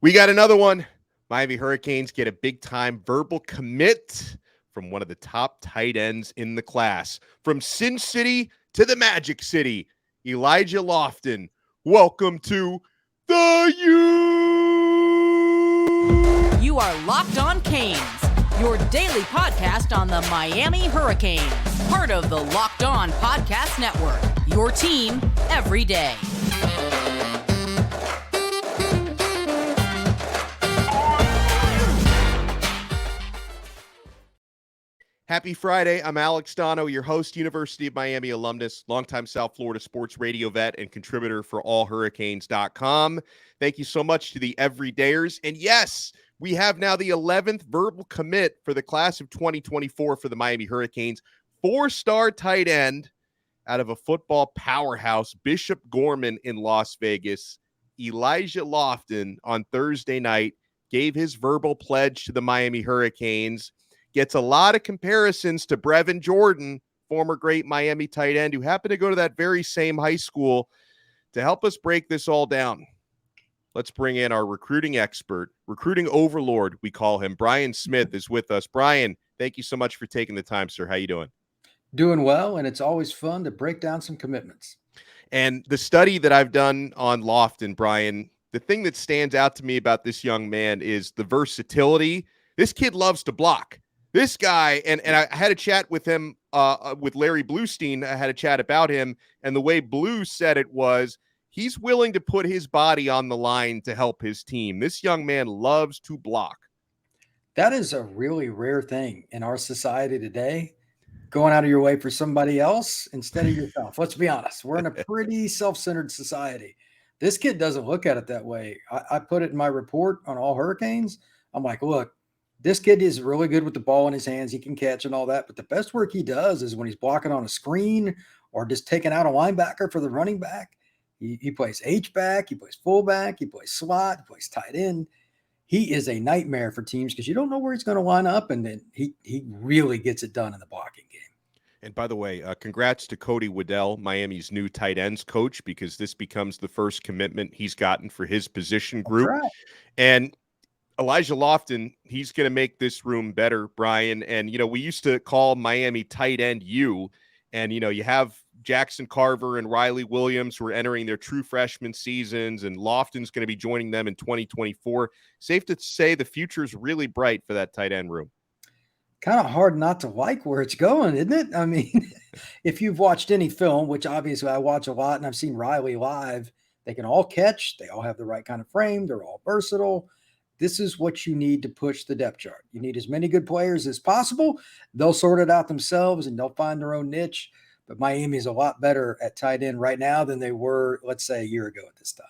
We got another one. Miami Hurricanes get a big-time verbal commit from one of the top tight ends in the class. From Sin City to the Magic City, Elijah Lofton. Welcome to the U. You are Locked On Canes, your daily podcast on the Miami Hurricanes. Part of the Locked On Podcast Network, your team every day. Happy Friday. I'm Alex Donno, your host, University of Miami alumnus, longtime South Florida sports radio vet, and contributor for allhurricanes.com. Thank you so much to the everydayers. And yes, we have now the 11th verbal commit for the class of 2024 for the Miami Hurricanes. 4-star tight end out of a football powerhouse, Bishop Gorman in Las Vegas. Elijah Lofton on Thursday night gave his verbal pledge to the Miami Hurricanes. Gets a lot of comparisons to Brevin Jordan, former great Miami tight end, who happened to go to that very same high school. To help us break this all down, let's bring in our recruiting expert, recruiting overlord, we call him. Brian Smith is with us. Brian, thank you so much for taking the time, sir. How you doing? Doing well, and it's always fun to break down some commitments. And the study that I've done on Lofton, Brian, the thing that stands out to me about this young man is the versatility. This kid loves to block. This guy, and I had a chat with him, with Larry Bluestein. I had a chat about him, and the way Blue said it was, he's willing to put his body on the line to help his team. This young man loves to block. That is a really rare thing in our society today, going out of your way for somebody else instead of yourself. Let's be honest. We're in a pretty self-centered society. This kid doesn't look at it that way. I put it in my report on All Hurricanes. I'm like, look, this kid is really good with the ball in his hands. He can catch and all that. But the best work he does is when he's blocking on a screen or just taking out a linebacker for the running back. He plays H-back. He plays fullback. He plays slot. He plays tight end. He is a nightmare for teams because you don't know where he's going to line up. And then he really gets it done in the blocking game. And by the way, congrats to Cody Waddell, Miami's new tight ends coach, because this becomes the first commitment he's gotten for his position group. Right. And Elijah Lofton, he's going to make this room better, Brian. And, we used to call Miami tight end U. And, you have Jackson Carver and Riley Williams who are entering their true freshman seasons. And Lofton's going to be joining them in 2024. Safe to say the future is really bright for that tight end room. Kind of hard not to like where it's going, isn't it? I mean, if you've watched any film, which obviously I watch a lot, and I've seen Riley live, they can all catch. They all have the right kind of frame. They're all versatile. This is what you need to push the depth chart. You need as many good players as possible. They'll sort it out themselves and they'll find their own niche. But Miami is a lot better at tight end right now than they were, let's say, a year ago at this time.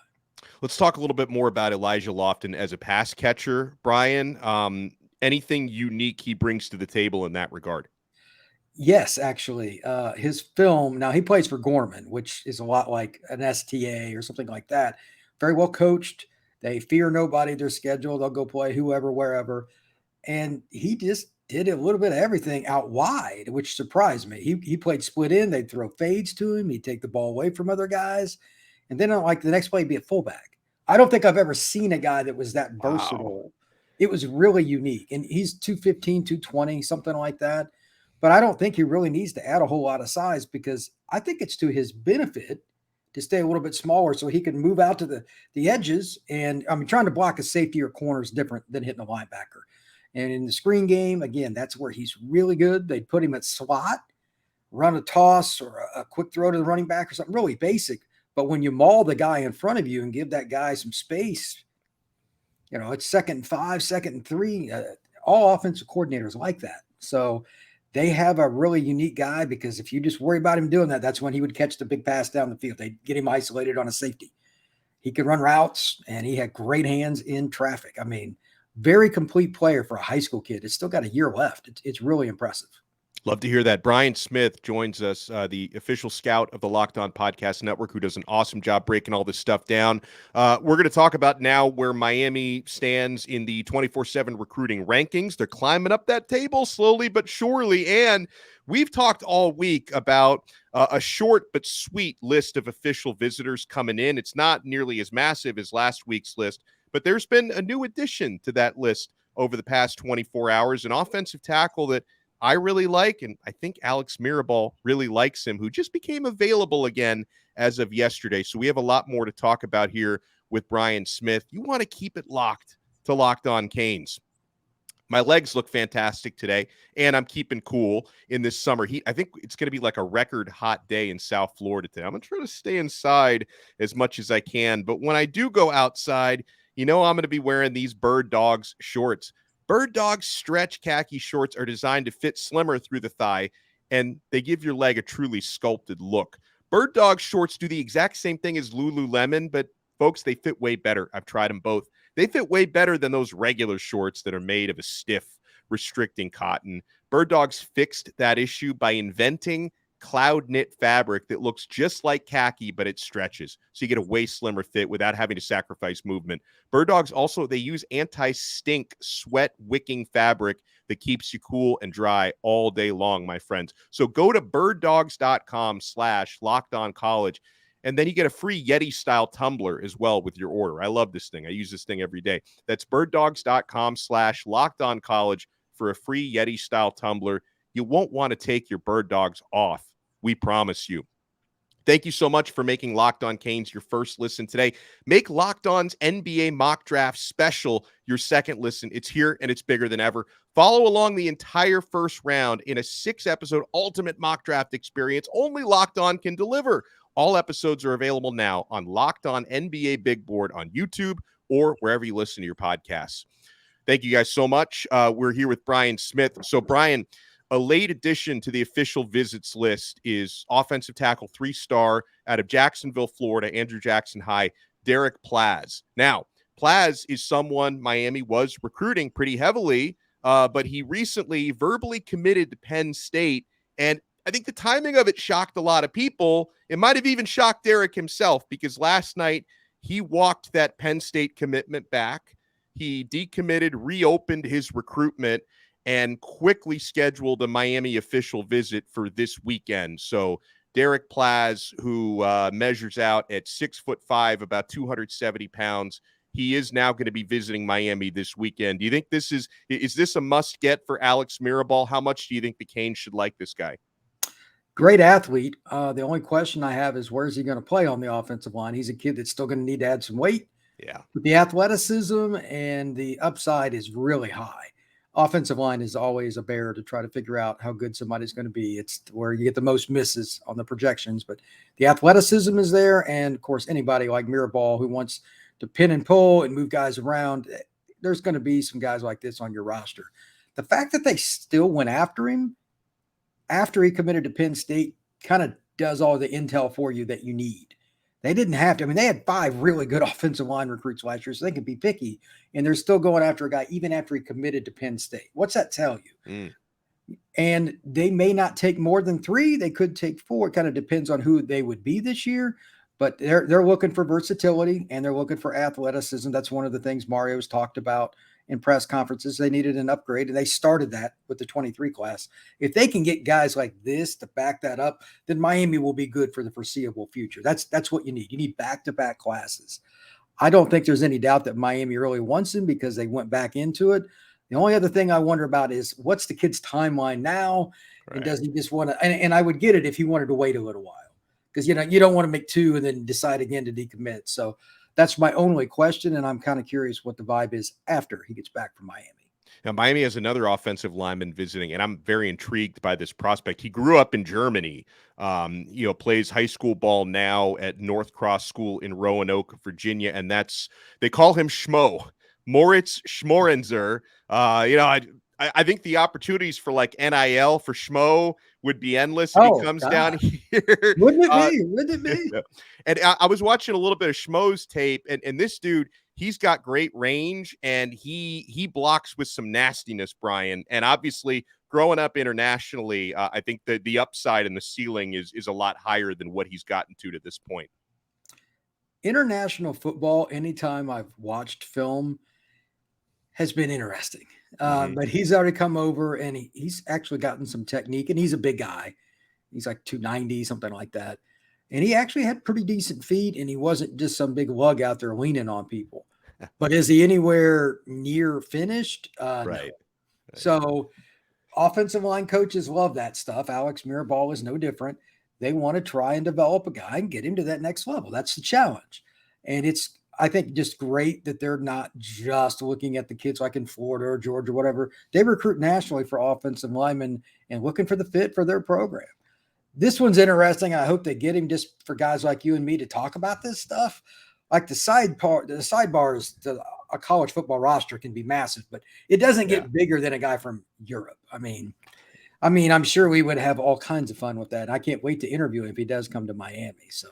Let's talk a little bit more about Elijah Lofton as a pass catcher, Brian. Anything unique he brings to the table in that regard? Yes, actually. His film, now he plays for Gorman, which is a lot like an STA or something like that. Very well coached. They fear nobody. Their schedule. They'll go play whoever, wherever. And he just did a little bit of everything out wide, which surprised me. He played split end. They'd throw fades to him. He'd take the ball away from other guys. And then like the next play, he'd be a fullback. I don't think I've ever seen a guy that was that versatile. Wow. It was really unique. And he's 215, 220, something like that. But I don't think he really needs to add a whole lot of size because I think it's to his benefit to stay a little bit smaller so he can move out to the edges. And I mean, trying to block a safety or corner is different than hitting a linebacker. And in the screen game, again, that's where he's really good. They'd put him at slot, run a toss or a quick throw to the running back or something really basic. But when you maul the guy in front of you and give that guy some space, it's 2nd and 5, 2nd and 3. All offensive coordinators like that. So they have a really unique guy because if you just worry about him doing that, that's when he would catch the big pass down the field. They'd get him isolated on a safety. He could run routes, and he had great hands in traffic. I mean, very complete player for a high school kid. It's still got a year left. It's really impressive. Love to hear that. Brian Smith joins us, the official scout of the Locked On Podcast Network, who does an awesome job breaking all this stuff down. We're going to talk about now where Miami stands in the 24/7 recruiting rankings. They're climbing up that table slowly but surely, and we've talked all week about a short but sweet list of official visitors coming in. It's not nearly as massive as last week's list, But there's been a new addition to that list over the past 24 hours, an offensive tackle that I really like, and I think Alex Mirabal really likes him, who just became available again as of yesterday. So we have a lot more to talk about here with Brian Smith. You want to keep it locked to Locked On Canes. My legs look fantastic today, and I'm keeping cool in this summer heat. I think it's going to be like a record hot day in South Florida today. I'm going to try to stay inside as much as I can. But when I do go outside, I'm going to be wearing these Bird Dogs shorts. Bird Dogs stretch khaki shorts are designed to fit slimmer through the thigh, and they give your leg a truly sculpted look. Bird Dogs shorts do the exact same thing as Lululemon, but folks, they fit way better. I've tried them both. They fit way better than those regular shorts that are made of a stiff, restricting cotton. Bird Dogs fixed that issue by inventing cloud knit fabric that looks just like khaki, but it stretches. So you get a way slimmer fit without having to sacrifice movement. Bird Dogs also, they use anti-stink sweat wicking fabric that keeps you cool and dry all day long, my friends. So go to birddogs.com/lockedoncollege. And then you get a free Yeti-style tumbler as well with your order. I love this thing. I use this thing every day. That's birddogs.com/lockedoncollege for a free Yeti-style tumbler. You won't want to take your Bird Dogs off. We promise you. Thank you so much for making Locked On Canes your first listen today. Make Locked On's NBA mock draft special your second listen. It's here and it's bigger than ever. Follow along the entire first round in a 6-episode ultimate mock draft experience only Locked On can deliver. All episodes are available now on Locked On NBA Big Board on YouTube or wherever you listen to your podcasts. Thank you guys so much. We're here with Brian Smith. So, Brian, a late addition to the official visits list is offensive tackle 3-star out of Jacksonville, Florida, Andrew Jackson High, Deryc Plazz. Now, Plazz is someone Miami was recruiting pretty heavily, but he recently verbally committed to Penn State, and I think the timing of it shocked a lot of people. It might have even shocked Deryc himself, because last night he walked that Penn State commitment back. He decommitted, reopened his recruitment, and quickly scheduled a Miami official visit for this weekend. So Deryc Plazz, who measures out at 6'5", about 270 pounds, he is now going to be visiting Miami this weekend. Do you think is this a must get for Alex Mirabal? How much do you think the Canes should like this guy? Great athlete. The only question I have is, where's he going to play on the offensive line? He's a kid that's still going to need to add some weight. Yeah. But the athleticism and the upside is really high. Offensive line is always a bear to try to figure out how good somebody's going to be. It's where you get the most misses on the projections, but the athleticism is there. And of course, anybody like Mirabal who wants to pin and pull and move guys around, there's going to be some guys like this on your roster. The fact that they still went after him after he committed to Penn State kind of does all the intel for you that you need. They didn't have to. I mean, they had 5 really good offensive line recruits last year, so they can be picky, and they're still going after a guy even after he committed to Penn State. What's that tell you? And they may not take more than 3. They could take 4. It kind of depends on who they would be this year, but they're looking for versatility, and they're looking for athleticism. That's one of the things Mario's talked about in press conferences. They needed an upgrade, and they started that with the 23 class. If they can get guys like this to back that up, then Miami will be good for the foreseeable future. That's what you need. You need back-to-back classes. I don't think there's any doubt that Miami really wants him because they went back into it. The only other thing I wonder about is, what's the kid's timeline now? Right. And does he just want to, and I would get it if he wanted to wait a little while, because, you don't want to make 2 and then decide again to decommit. So that's my only question, and I'm kind of curious what the vibe is after he gets back from Miami. Now, Miami has another offensive lineman visiting, and I'm very intrigued by this prospect. He grew up in Germany, plays high school ball now at North Cross School in Roanoke, Virginia, and they call him Schmo, Moritz Schmoranzer. I think the opportunities for like NIL for Schmo would be endless if he comes down here. Wouldn't it be? And I was watching a little bit of Schmo's tape, and this dude, he's got great range, and he blocks with some nastiness, Brian. And obviously, growing up internationally, I think the upside and the ceiling is a lot higher than what he's gotten to this point. International football, anytime I've watched film, has been interesting. But he's already come over, and he's actually gotten some technique, and he's a big guy. He's like 290, something like that. And he actually had pretty decent feet, and he wasn't just some big lug out there leaning on people. But is he anywhere near finished? No. Right. So offensive line coaches love that stuff. Alex Mirabal is no different. They want to try and develop a guy and get him to that next level. That's the challenge. And it's, I think, just great that they're not just looking at the kids like in Florida or Georgia or whatever. They recruit nationally for offensive linemen and looking for the fit for their program. This one's interesting. I hope they get him just for guys like you and me to talk about this stuff. Like the sidebars to a college football roster can be massive, but it doesn't get bigger than a guy from Europe. I mean, I'm sure we would have all kinds of fun with that. I can't wait to interview him if he does come to Miami. So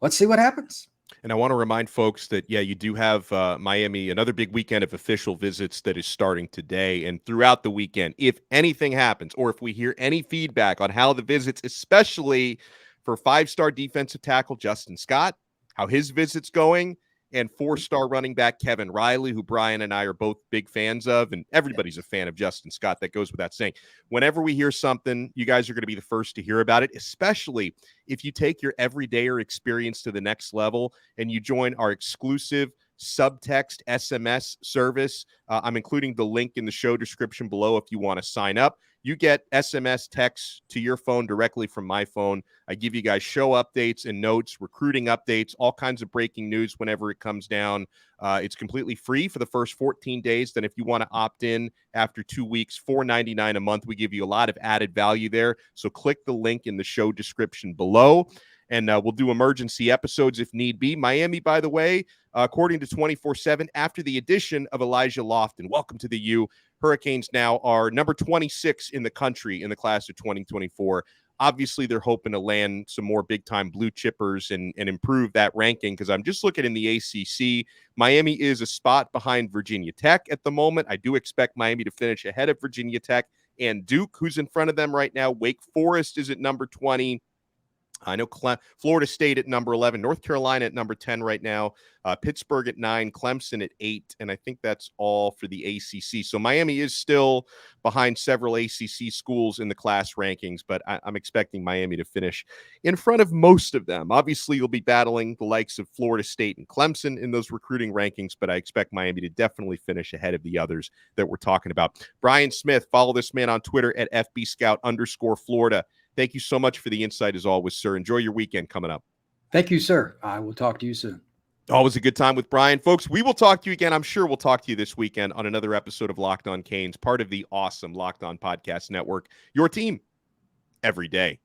let's see what happens. And I want to remind folks that, you do have Miami, another big weekend of official visits that is starting today and throughout the weekend. If anything happens, or if we hear any feedback on how the visits, especially for 5-star defensive tackle Justin Scott, how his visit's going, and 4-star running back Kevin Riley, who Brian and I are both big fans of, and everybody's a fan of Justin Scott. That goes without saying. Whenever we hear something, you guys are going to be the first to hear about it, especially if you take your everydayer experience to the next level and you join our exclusive subtext SMS service. I'm including the link in the show description below if you want to sign up. You get SMS texts to your phone directly from my phone. I give you guys show updates and notes, recruiting updates, all kinds of breaking news whenever it comes down. It's completely free for the first 14 days. Then if you want to opt in after 2 weeks, $4.99 a month, we give you a lot of added value there. So click the link in the show description below. And we'll do emergency episodes if need be. Miami, by the way, according to 24/7, after the addition of Elijah Lofton, welcome to the U. Hurricanes now are number 26 in the country in the class of 2024. Obviously, they're hoping to land some more big-time blue chippers and improve that ranking, because I'm just looking in the ACC. Miami is a spot behind Virginia Tech at the moment. I do expect Miami to finish ahead of Virginia Tech and Duke, who's in front of them right now. Wake Forest is at number 20. I know Florida State at number 11, North Carolina at number 10 right now, Pittsburgh at 9, Clemson at 8, and I think that's all for the ACC. So Miami is still behind several ACC schools in the class rankings, but I'm expecting Miami to finish in front of most of them. Obviously, you'll be battling the likes of Florida State and Clemson in those recruiting rankings, but I expect Miami to definitely finish ahead of the others that we're talking about. Brian Smith, follow this man on Twitter at FBScout_Florida. Thank you so much for the insight as always, sir. Enjoy your weekend coming up. Thank you, sir. I will talk to you soon. Always a good time with Brian. Folks, we will talk to you again. I'm sure we'll talk to you this weekend on another episode of Locked On Canes, part of the awesome Locked On Podcast Network, your team every day.